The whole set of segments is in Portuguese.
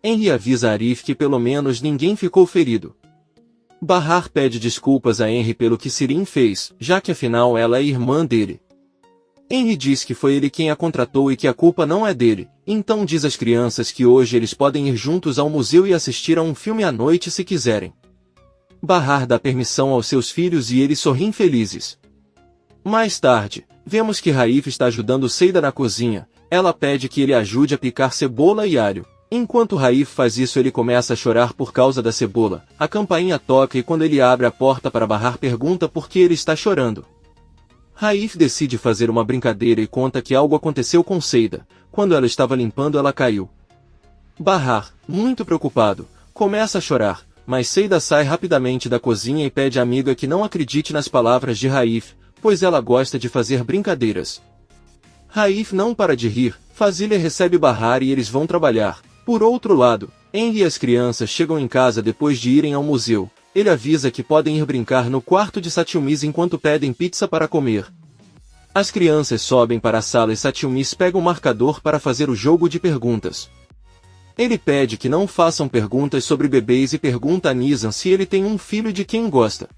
Henry avisa Arif que pelo menos ninguém ficou ferido. Bahar pede desculpas a Henry pelo que Sirin fez, já que afinal ela é irmã dele. Henry diz que foi ele quem a contratou e que a culpa não é dele, então diz às crianças que hoje eles podem ir juntos ao museu e assistir a um filme à noite se quiserem. Bahar dá permissão aos seus filhos e eles sorriem felizes. Mais tarde, vemos que Raif está ajudando Seida na cozinha. Ela pede que ele ajude a picar cebola e alho. Enquanto Raif faz isso, ele começa a chorar por causa da cebola. A campainha toca e quando ele abre a porta para Bahar, pergunta por que ele está chorando. Raif decide fazer uma brincadeira e conta que algo aconteceu com Seida. Quando ela estava limpando, ela caiu. Bahar, muito preocupado, começa a chorar, mas Seida sai rapidamente da cozinha e pede à amiga que não acredite nas palavras de Raif, pois ela gosta de fazer brincadeiras. Raif não para de rir, Fazília recebe Bahar e eles vão trabalhar. Por outro lado, Henry e as crianças chegam em casa depois de irem ao museu. Ele avisa que podem ir brincar no quarto de Satyumis enquanto pedem pizza para comer. As crianças sobem para a sala e Satyumis pega um marcador para fazer o jogo de perguntas. Ele pede que não façam perguntas sobre bebês e pergunta a Nizam se ele tem um filho de quem gosta.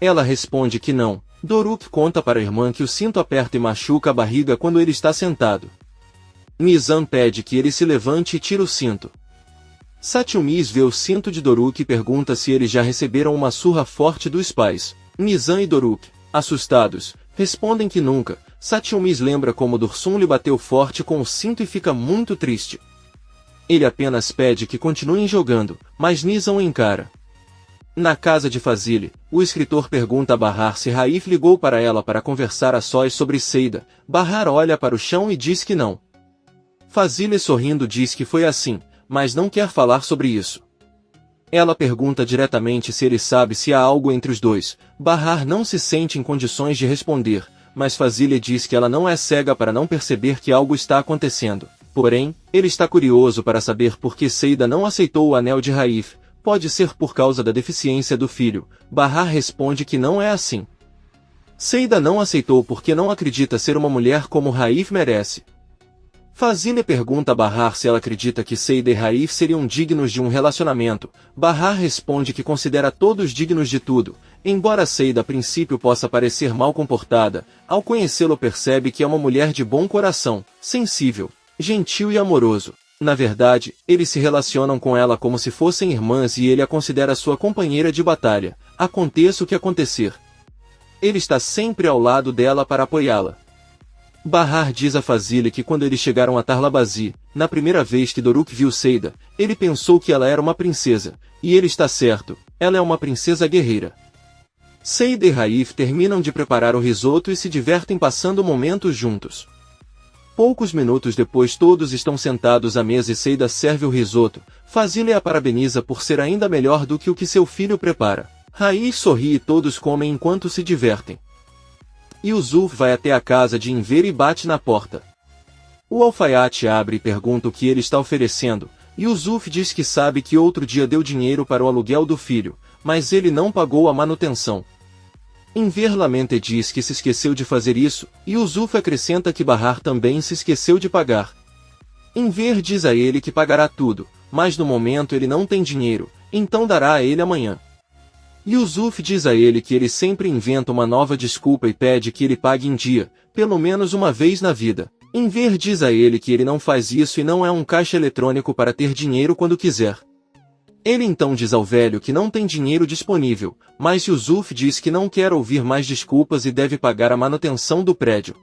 Ela responde que não. Doruk conta para a irmã que o cinto aperta e machuca a barriga quando ele está sentado. Nizam pede que ele se levante e tire o cinto. Satyumis vê o cinto de Doruk e pergunta se eles já receberam uma surra forte dos pais. Nizam e Doruk, assustados, respondem que nunca. Satyumis lembra como Dursun lhe bateu forte com o cinto e fica muito triste. Ele apenas pede que continuem jogando, mas Nizam o encara. Na casa de Fazile, o escritor pergunta a Bahar se Raif ligou para ela para conversar a sós sobre Seida. Bahar olha para o chão e diz que não. Fazile sorrindo diz que foi assim, mas não quer falar sobre isso. Ela pergunta diretamente se ele sabe se há algo entre os dois. Bahar não se sente em condições de responder, mas Fazile diz que ela não é cega para não perceber que algo está acontecendo. Porém, ele está curioso para saber por que Seida não aceitou o anel de Raif. Pode ser por causa da deficiência do filho. Bahar responde que não é assim. Seida não aceitou porque não acredita ser uma mulher como Raif merece. Fazile pergunta a Bahar se ela acredita que Seida e Raif seriam dignos de um relacionamento. Bahar responde que considera todos dignos de tudo. Embora Seida a princípio possa parecer mal comportada, ao conhecê-lo percebe que é uma mulher de bom coração, sensível, gentil e amoroso. Na verdade, eles se relacionam com ela como se fossem irmãs e ele a considera sua companheira de batalha. Aconteça o que acontecer, ele está sempre ao lado dela para apoiá-la. Bahar diz a Fazile que quando eles chegaram a Tarlabazi, na primeira vez que Doruk viu Seida, ele pensou que ela era uma princesa, e ele está certo, ela é uma princesa guerreira. Seida e Raif terminam de preparar o risoto e se divertem passando momentos juntos. Poucos minutos depois todos estão sentados à mesa e Seida serve o risoto. Fazile a parabeniza por ser ainda melhor do que o que seu filho prepara. Raif sorri e todos comem enquanto se divertem. Yusuf vai até a casa de Enver e bate na porta. O alfaiate abre e pergunta o que ele está oferecendo. Yusuf diz que sabe que outro dia deu dinheiro para o aluguel do filho, mas ele não pagou a manutenção. Enver lamenta e diz que se esqueceu de fazer isso, e Yusuf acrescenta que Bahar também se esqueceu de pagar. Enver diz a ele que pagará tudo, mas no momento ele não tem dinheiro, então dará a ele amanhã. Yusuf diz a ele que ele sempre inventa uma nova desculpa e pede que ele pague em dia, pelo menos uma vez na vida. Enver diz a ele que ele não faz isso e não é um caixa eletrônico para ter dinheiro quando quiser. Ele então diz ao velho que não tem dinheiro disponível, mas Yusuf diz que não quer ouvir mais desculpas e deve pagar a manutenção do prédio.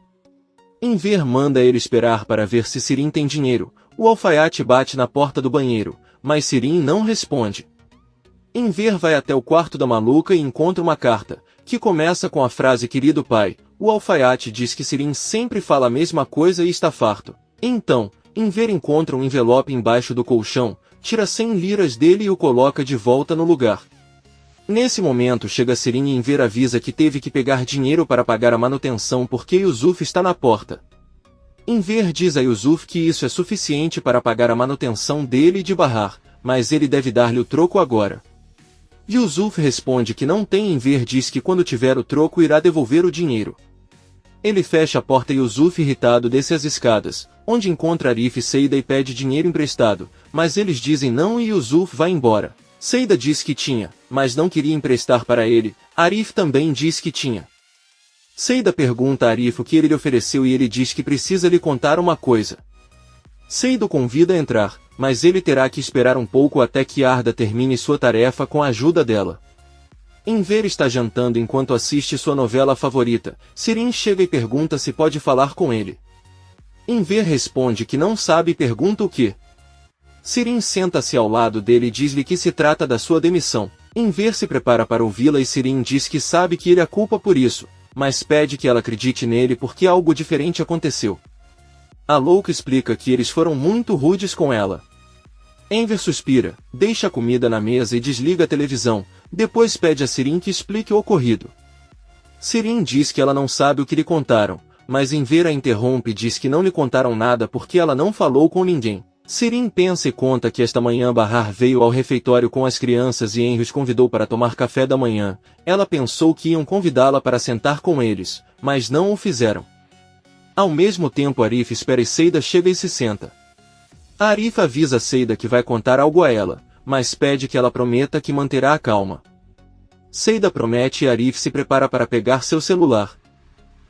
Enver manda ele esperar para ver se Sirin tem dinheiro. O alfaiate bate na porta do banheiro, mas Sirin não responde. Enver vai até o quarto da maluca e encontra uma carta, que começa com a frase "Querido pai". O alfaiate diz que Sirin sempre fala a mesma coisa e está farto. Então, Enver encontra um envelope embaixo do colchão, tira 100 liras dele e o coloca de volta no lugar. Nesse momento chega Sirin e Enver avisa que teve que pegar dinheiro para pagar a manutenção porque Yusuf está na porta. Enver diz a Yusuf que isso é suficiente para pagar a manutenção dele e de Bahar, mas ele deve dar-lhe o troco agora. Yusuf responde que não tem e Enver diz que quando tiver o troco irá devolver o dinheiro. Ele fecha a porta e Yusuf irritado desce as escadas, onde encontra Arif e Seida e pede dinheiro emprestado, mas eles dizem não e Yusuf vai embora. Seida diz que tinha, mas não queria emprestar para ele. Arif também diz que tinha. Seida pergunta a Arif o que ele lhe ofereceu e ele diz que precisa lhe contar uma coisa. Seida o convida a entrar, mas ele terá que esperar um pouco até que Arda termine sua tarefa com a ajuda dela. Enver está jantando enquanto assiste sua novela favorita. Sirin chega e pergunta se pode falar com ele. Enver responde que não sabe e pergunta o que. Sirin senta-se ao lado dele e diz-lhe que se trata da sua demissão. Enver se prepara para ouvi-la e Sirin diz que sabe que ele a culpa por isso, mas pede que ela acredite nele porque algo diferente aconteceu. A louca explica que eles foram muito rudes com ela. Enver suspira, deixa a comida na mesa e desliga a televisão, depois pede a Sirin que explique o ocorrido. Sirin diz que ela não sabe o que lhe contaram, mas Enver a interrompe e diz que não lhe contaram nada porque ela não falou com ninguém. Sirin pensa e conta que esta manhã Bahar veio ao refeitório com as crianças e Enver os convidou para tomar café da manhã. Ela pensou que iam convidá-la para sentar com eles, mas não o fizeram. Ao mesmo tempo Arif espera e Seida chega e se senta. Arif avisa Seida que vai contar algo a ela, mas pede que ela prometa que manterá a calma. Seida promete e Arif se prepara para pegar seu celular.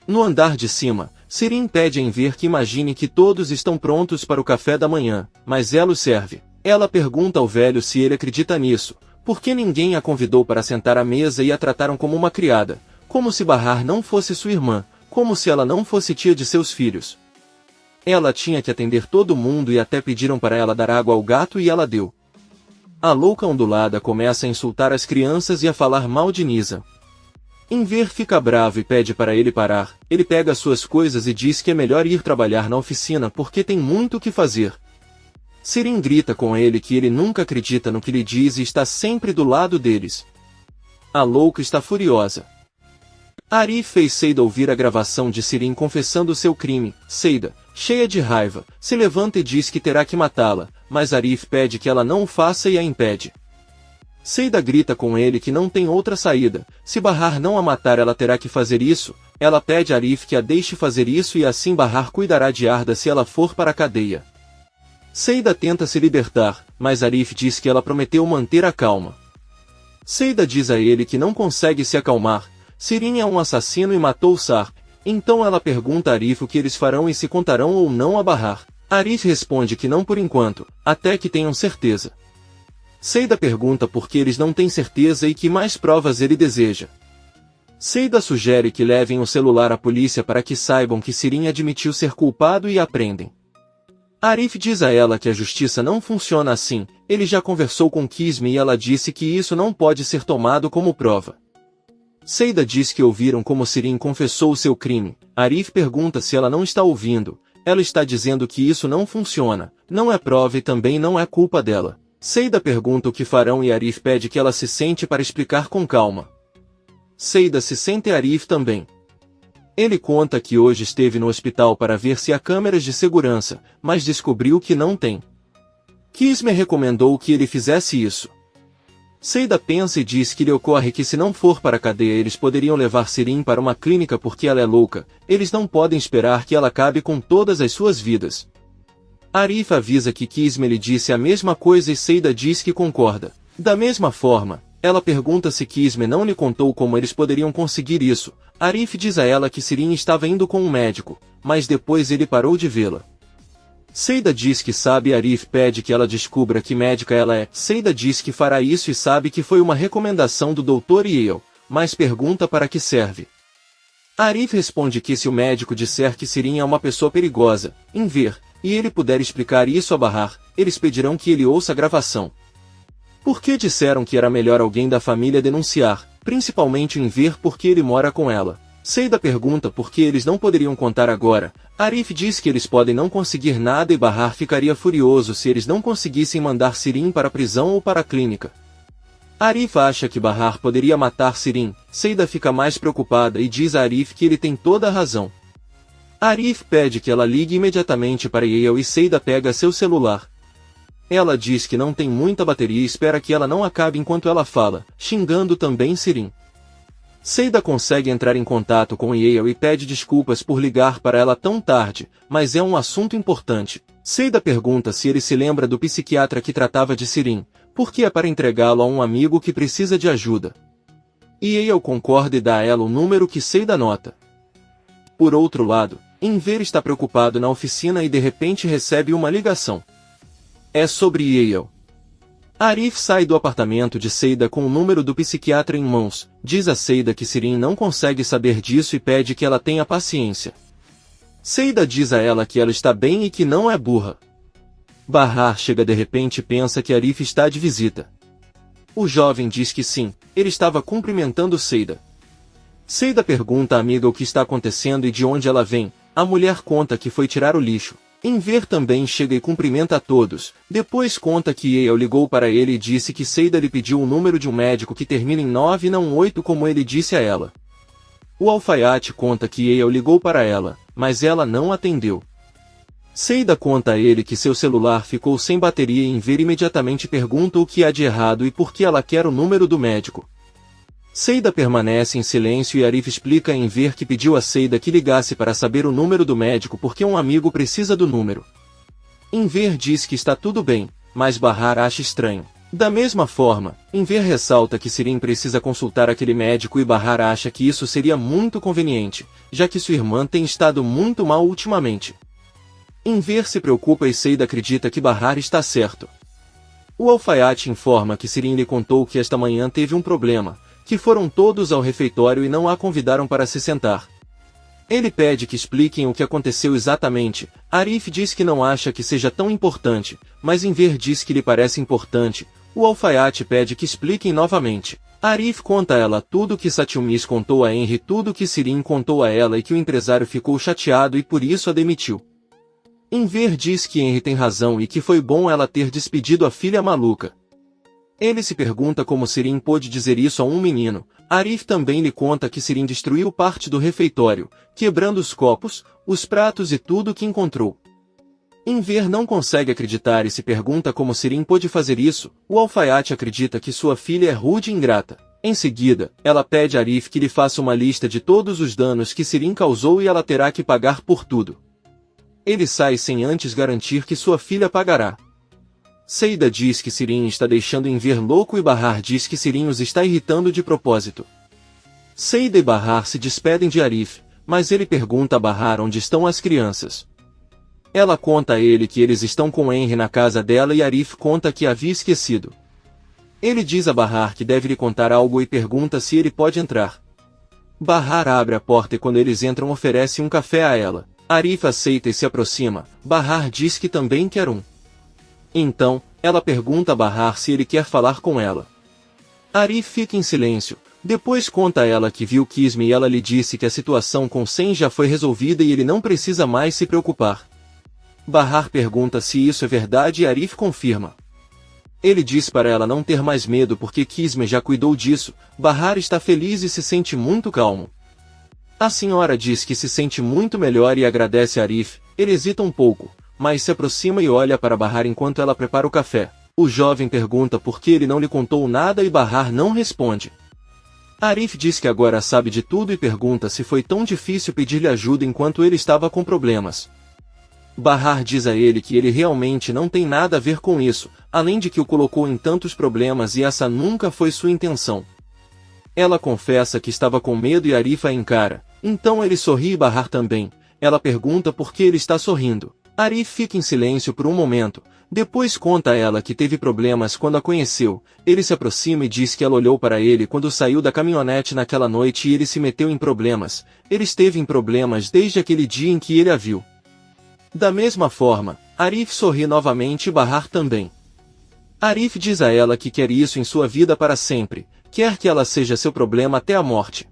No andar de cima, Sirin pede a Enver que imagine que todos estão prontos para o café da manhã, mas ela o serve. Ela pergunta ao velho se ele acredita nisso, porque ninguém a convidou para sentar à mesa e a trataram como uma criada, como se Bahar não fosse sua irmã, como se ela não fosse tia de seus filhos. Ela tinha que atender todo mundo e até pediram para ela dar água ao gato e ela deu. A louca ondulada começa a insultar as crianças e a falar mal de Nisa. Enver fica bravo e pede para ele parar. Ele pega suas coisas e diz que é melhor ir trabalhar na oficina porque tem muito o que fazer. Sirin grita com ele que ele nunca acredita no que lhe diz e está sempre do lado deles. A louca está furiosa. Arif fez Seida ouvir a gravação de Sirin confessando seu crime. Seida, cheia de raiva, se levanta e diz que terá que matá-la, mas Arif pede que ela não o faça e a impede. Seida grita com ele que não tem outra saída. Se Bahar não a matar ela terá que fazer isso. Ela pede a Arif que a deixe fazer isso e assim Bahar cuidará de Arda se ela for para a cadeia. Seida tenta se libertar, mas Arif diz que ela prometeu manter a calma. Seida diz a ele que não consegue se acalmar. Sirin é um assassino e matou Sar. Então ela pergunta a Arif o que eles farão e se contarão ou não a Bahar. Arif responde que não por enquanto, até que tenham certeza. Seida pergunta por que eles não têm certeza e que mais provas ele deseja. Seida sugere que levem o celular à polícia para que saibam que Sirin admitiu ser culpado e a prendem. Arif diz a ela que a justiça não funciona assim, ele já conversou com Kisme e ela disse que isso não pode ser tomado como prova. Seida diz que ouviram como Sirin confessou seu crime. Arif pergunta se ela não está ouvindo. Ela está dizendo que isso não funciona, não é prova e também não é culpa dela. Seida pergunta o que farão e Arif pede que ela se sente para explicar com calma. Seida se sente e Arif também. Ele conta que hoje esteve no hospital para ver se há câmeras de segurança, mas descobriu que não tem. Kisme recomendou que ele fizesse isso. Seida pensa e diz que lhe ocorre que se não for para a cadeia eles poderiam levar Sirin para uma clínica porque ela é louca, eles não podem esperar que ela acabe com todas as suas vidas. Arif avisa que Kisme lhe disse a mesma coisa e Seida diz que concorda. Da mesma forma, ela pergunta se Kisme não lhe contou como eles poderiam conseguir isso. Arif diz a ela que Sirin estava indo com um médico, mas depois ele parou de vê-la. Seida diz que sabe e Arif pede que ela descubra que médica ela é. Seida diz que fará isso e sabe que foi uma recomendação do Dr. Yale, mas pergunta para que serve. Arif responde que se o médico disser que Sirin é uma pessoa perigosa, Enver, e ele puder explicar isso a Bahar, eles pedirão que ele ouça a gravação. Por que disseram que era melhor alguém da família denunciar, principalmente Enver porque ele mora com ela? Seida pergunta por que eles não poderiam contar agora. Arif diz que eles podem não conseguir nada e Bahar ficaria furioso se eles não conseguissem mandar Sirin para a prisão ou para a clínica. Arif acha que Bahar poderia matar Sirin. Seida fica mais preocupada e diz a Arif que ele tem toda a razão. Arif pede que ela ligue imediatamente para Yale e Seida pega seu celular. Ela diz que não tem muita bateria e espera que ela não acabe enquanto ela fala, xingando também Sirin. Seida consegue entrar em contato com Yale e pede desculpas por ligar para ela tão tarde, mas é um assunto importante. Seida pergunta se ele se lembra do psiquiatra que tratava de Sirin, porque é para entregá-lo a um amigo que precisa de ajuda. Yale concorda e dá a ela o número que Seida anota. Por outro lado, Enver está preocupado na oficina e de repente recebe uma ligação. É sobre Yale. Arif sai do apartamento de Seida com o número do psiquiatra em mãos, diz a Seida que Sirin não consegue saber disso e pede que ela tenha paciência. Seida diz a ela que ela está bem e que não é burra. Bahar chega de repente e pensa que Arif está de visita. O jovem diz que sim, ele estava cumprimentando Seida. Seida pergunta à amiga o que está acontecendo e de onde ela vem. A mulher conta que foi tirar o lixo. Enver também chega e cumprimenta a todos, depois conta que Yale ligou para ele e disse que Seida lhe pediu o número de um médico que termina em 9 e não 8 como ele disse a ela. O alfaiate conta que Yale ligou para ela, mas ela não atendeu. Seida conta a ele que seu celular ficou sem bateria e Enver imediatamente pergunta o que há de errado e por que ela quer o número do médico. Seida permanece em silêncio e Arif explica a Enver que pediu a Seida que ligasse para saber o número do médico porque um amigo precisa do número. Enver diz que está tudo bem, mas Bahar acha estranho. Da mesma forma, Enver ressalta que Sirin precisa consultar aquele médico e Bahar acha que isso seria muito conveniente, já que sua irmã tem estado muito mal ultimamente. Enver se preocupa e Seida acredita que Bahar está certo. O alfaiate informa que Sirin lhe contou que esta manhã teve um problema, que foram todos ao refeitório e não a convidaram para se sentar. Ele pede que expliquem o que aconteceu exatamente. Arif diz que não acha que seja tão importante, mas Enver diz que lhe parece importante. O alfaiate pede que expliquem novamente. Arif conta a ela tudo que Satyomis contou a Henry, tudo que Sirin contou a ela e que o empresário ficou chateado e por isso a demitiu. Enver diz que Henry tem razão e que foi bom ela ter despedido a filha maluca. Ele se pergunta como Sirin pôde dizer isso a um menino. Arif também lhe conta que Sirin destruiu parte do refeitório, quebrando os copos, os pratos e tudo que encontrou. Enver não consegue acreditar e se pergunta como Sirin pôde fazer isso. O alfaiate acredita que sua filha é rude e ingrata. Em seguida, ela pede a Arif que lhe faça uma lista de todos os danos que Sirin causou e ela terá que pagar por tudo. Ele sai sem antes garantir que sua filha pagará. Seida diz que Sirin está deixando Enver louco e Bahar diz que Sirin os está irritando de propósito. Seida e Bahar se despedem de Arif, mas ele pergunta a Bahar onde estão as crianças. Ela conta a ele que eles estão com Henry na casa dela e Arif conta que havia esquecido. Ele diz a Bahar que deve lhe contar algo e pergunta se ele pode entrar. Bahar abre a porta e quando eles entram oferece um café a ela. Arif aceita e se aproxima. Bahar diz que também quer um. Então, ela pergunta a Bahar se ele quer falar com ela. Arif fica em silêncio, depois conta a ela que viu Kisme e ela lhe disse que a situação com Sen já foi resolvida e ele não precisa mais se preocupar. Bahar pergunta se isso é verdade e Arif confirma. Ele diz para ela não ter mais medo porque Kisme já cuidou disso. Bahar está feliz e se sente muito calmo. A senhora diz que se sente muito melhor e agradece a Arif. Ele hesita um pouco, mas se aproxima e olha para Bahar enquanto ela prepara o café. O jovem pergunta por que ele não lhe contou nada e Bahar não responde. Arif diz que agora sabe de tudo e pergunta se foi tão difícil pedir-lhe ajuda enquanto ele estava com problemas. Bahar diz a ele que ele realmente não tem nada a ver com isso, além de que o colocou em tantos problemas e essa nunca foi sua intenção. Ela confessa que estava com medo e Arif a encara. Então ele sorri e Bahar também. Ela pergunta por que ele está sorrindo. Arif fica em silêncio por um momento, depois conta a ela que teve problemas quando a conheceu. Ele se aproxima e diz que ela olhou para ele quando saiu da caminhonete naquela noite e ele se meteu em problemas. Ele esteve em problemas desde aquele dia em que ele a viu. Da mesma forma, Arif sorri novamente e Bahar também. Arif diz a ela que quer isso em sua vida para sempre, quer que ela seja seu problema até a morte.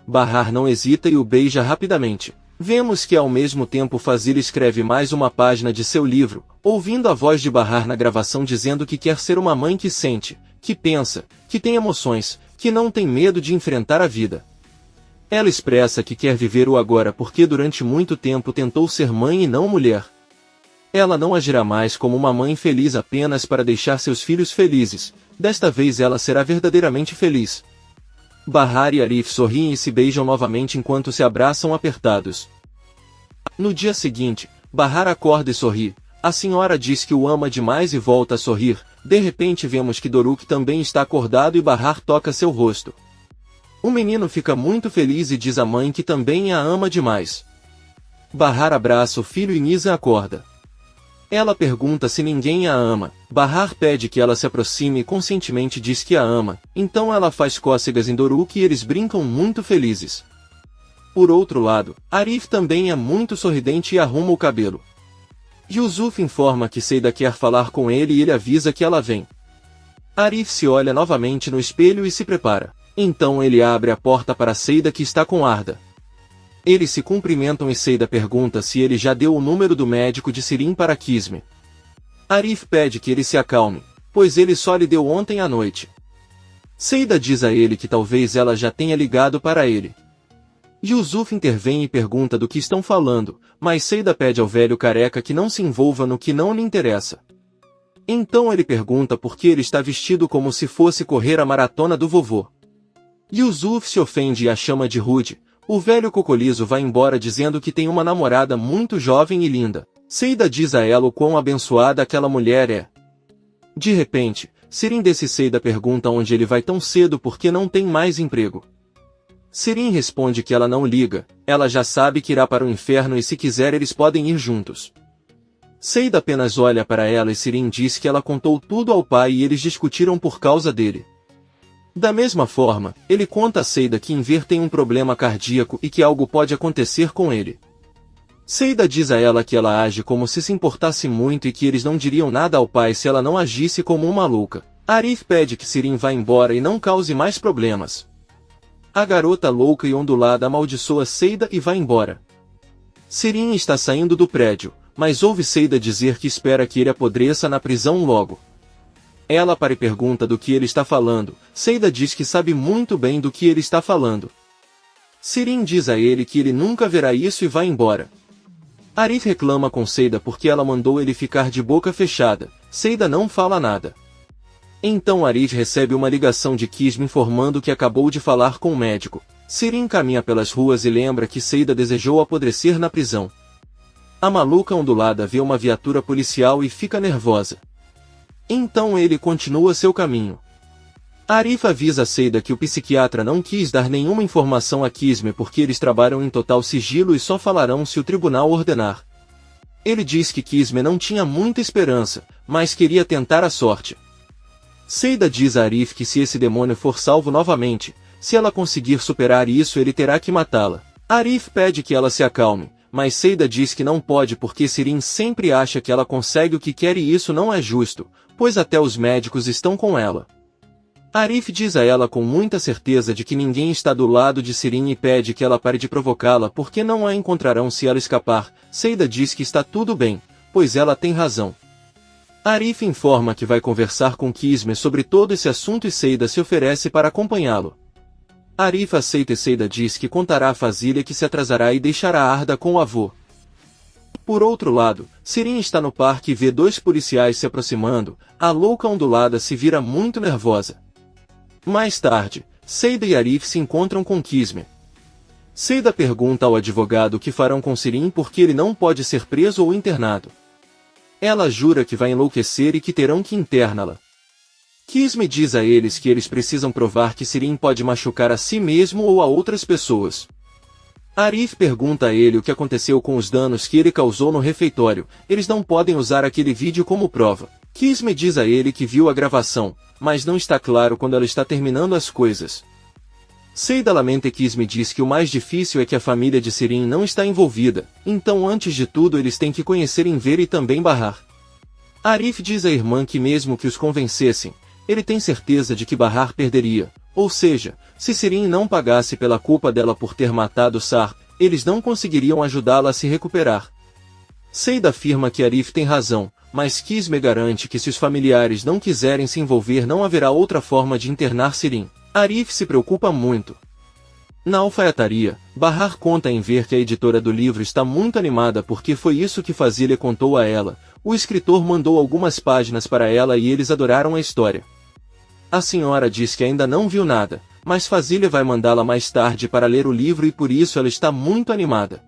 Bahar não hesita e o beija rapidamente. Vemos que ao mesmo tempo Fazil escreve mais uma página de seu livro, ouvindo a voz de Bahar na gravação dizendo que quer ser uma mãe que sente, que pensa, que tem emoções, que não tem medo de enfrentar a vida. Ela expressa que quer viver o agora porque durante muito tempo tentou ser mãe e não mulher. Ela não agirá mais como uma mãe feliz apenas para deixar seus filhos felizes, desta vez ela será verdadeiramente feliz. Bahar e Arif sorriem e se beijam novamente enquanto se abraçam apertados. No dia seguinte, Bahar acorda e sorri. A senhora diz que o ama demais e volta a sorrir. De repente vemos que Doruk também está acordado e Bahar toca seu rosto. O menino fica muito feliz e diz à mãe que também a ama demais. Bahar abraça o filho e Nisa acorda. Ela pergunta se ninguém a ama. Bahar pede que ela se aproxime e conscientemente diz que a ama. Então ela faz cócegas em Doruk e eles brincam muito felizes. Por outro lado, Arif também é muito sorridente e arruma o cabelo. Yusuf informa que Seida quer falar com ele e ele avisa que ela vem. Arif se olha novamente no espelho e se prepara. Então ele abre a porta para Seida que está com Arda. Eles se cumprimentam e Seida pergunta se ele já deu o número do médico de Sirin para Kisme. Arif pede que ele se acalme, pois ele só lhe deu ontem à noite. Seida diz a ele que talvez ela já tenha ligado para ele. Yusuf intervém e pergunta do que estão falando, mas Seida pede ao velho careca que não se envolva no que não lhe interessa. Então ele pergunta por que ele está vestido como se fosse correr a maratona do vovô. Yusuf se ofende e a chama de rude. O velho cocolizo vai embora dizendo que tem uma namorada muito jovem e linda. Seida diz a ela o quão abençoada aquela mulher é. De repente, Sirin desse Seida pergunta onde ele vai tão cedo porque não tem mais emprego. Sirin responde que ela não liga, ela já sabe que irá para o inferno e se quiser eles podem ir juntos. Seida apenas olha para ela e Sirin diz que ela contou tudo ao pai e eles discutiram por causa dele. Da mesma forma, ele conta a Seida que Enver tem um problema cardíaco e que algo pode acontecer com ele. Seida diz a ela que ela age como se importasse muito e que eles não diriam nada ao pai se ela não agisse como uma louca. Arif pede que Sirin vá embora e não cause mais problemas. A garota louca e ondulada amaldiçoa Seida e vai embora. Sirin está saindo do prédio, mas ouve Seida dizer que espera que ele apodreça na prisão logo. Ela para e pergunta do que ele está falando. Seida diz que sabe muito bem do que ele está falando. Sirin diz a ele que ele nunca verá isso e vai embora. Arif reclama com Seida porque ela mandou ele ficar de boca fechada. Seida não fala nada. Então Arif recebe uma ligação de Kisme informando que acabou de falar com o médico. Sirin caminha pelas ruas e lembra que Seida desejou apodrecer na prisão. A maluca ondulada vê uma viatura policial e fica nervosa. Então ele continua seu caminho. Arif avisa Seida que o psiquiatra não quis dar nenhuma informação a Kisme porque eles trabalham em total sigilo e só falarão se o tribunal ordenar. Ele diz que Kisme não tinha muita esperança, mas queria tentar a sorte. Seida diz a Arif que se esse demônio for salvo novamente, se ela conseguir superar isso ele terá que matá-la. Arif pede que ela se acalme, mas Seida diz que não pode porque Sirin sempre acha que ela consegue o que quer e isso não é justo, pois até os médicos estão com ela. Arif diz a ela com muita certeza de que ninguém está do lado de Sirin e pede que ela pare de provocá-la porque não a encontrarão se ela escapar. Seida diz que está tudo bem, pois ela tem razão. Arif informa que vai conversar com Kisme sobre todo esse assunto e Seida se oferece para acompanhá-lo. Arif aceita e Seida diz que contará a Fazilha que se atrasará e deixará Arda com o avô. Por outro lado, Sirin está no parque e vê dois policiais se aproximando. A louca ondulada se vira muito nervosa. Mais tarde, Seida e Arif se encontram com Kisme. Seida pergunta ao advogado o que farão com Sirin porque ele não pode ser preso ou internado. Ela jura que vai enlouquecer e que terão que interná-la. Kisme diz a eles que eles precisam provar que Sirin pode machucar a si mesmo ou a outras pessoas. Arif pergunta a ele o que aconteceu com os danos que ele causou no refeitório. Eles não podem usar aquele vídeo como prova. Kisme diz a ele que viu a gravação, mas não está claro quando ela está terminando as coisas. Seida lamenta e Kisme diz que o mais difícil é que a família de Sirin não está envolvida, então antes de tudo eles têm que conhecer Enver e também Bahar. Arif diz à irmã que mesmo que os convencessem, ele tem certeza de que Bahar perderia, ou seja, se Sirin não pagasse pela culpa dela por ter matado Sar, eles não conseguiriam ajudá-la a se recuperar. Seida afirma que Arif tem razão, mas Kisme garante que se os familiares não quiserem se envolver não haverá outra forma de internar Sirin. Arif se preocupa muito. Na alfaiataria, Bahar conta a Enver que a editora do livro está muito animada porque foi isso que Fazilha contou a ela. O escritor mandou algumas páginas para ela e eles adoraram a história. A senhora diz que ainda não viu nada, mas Fazilha vai mandá-la mais tarde para ler o livro e por isso ela está muito animada.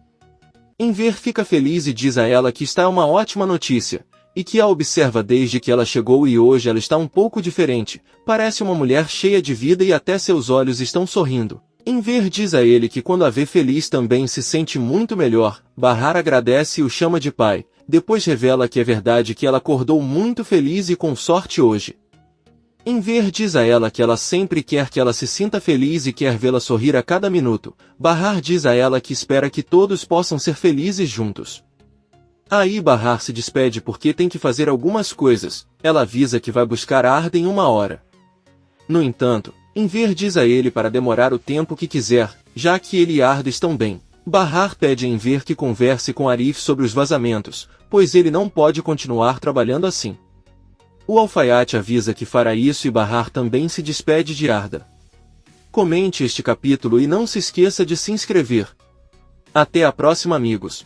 Enver fica feliz e diz a ela que está uma ótima notícia, e que a observa desde que ela chegou e hoje ela está um pouco diferente, parece uma mulher cheia de vida e até seus olhos estão sorrindo. Enver diz a ele que quando a vê feliz também se sente muito melhor. Bahar agradece e o chama de pai, depois revela que é verdade que ela acordou muito feliz e com sorte hoje. Enver diz a ela que ela sempre quer que ela se sinta feliz e quer vê-la sorrir a cada minuto. Bahar diz a ela que espera que todos possam ser felizes juntos. Aí Bahar se despede porque tem que fazer algumas coisas. Ela avisa que vai buscar Arda em 1 hora. No entanto, Enver diz a ele para demorar o tempo que quiser, já que ele e Arda estão bem. Bahar pede a Enver que converse com Arif sobre os vazamentos, pois ele não pode continuar trabalhando assim. O alfaiate avisa que fará isso e Bahar também se despede de Arda. Comente este capítulo e não se esqueça de se inscrever. Até a próxima, amigos.